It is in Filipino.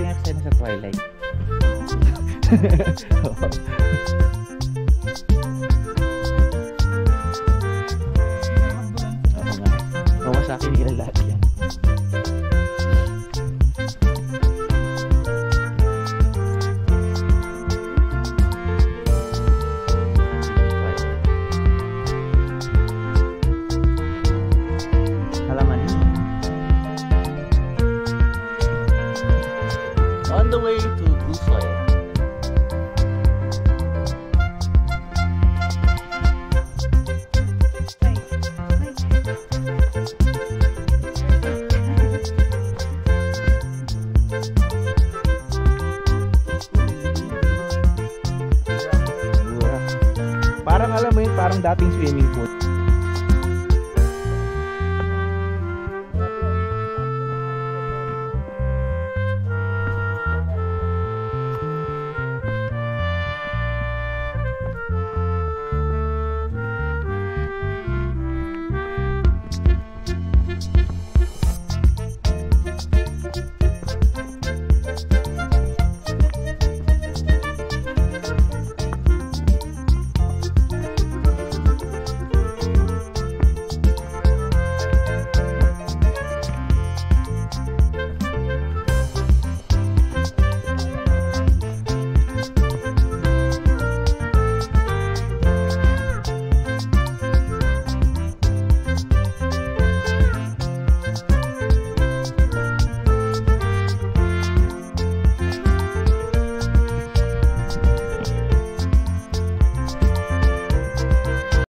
yung eksena sa Twilight. Oo nga. Oo, sa akin nila lahat yan. On the way to blue soil. Parang alam mo yun, parang dating swimming pool.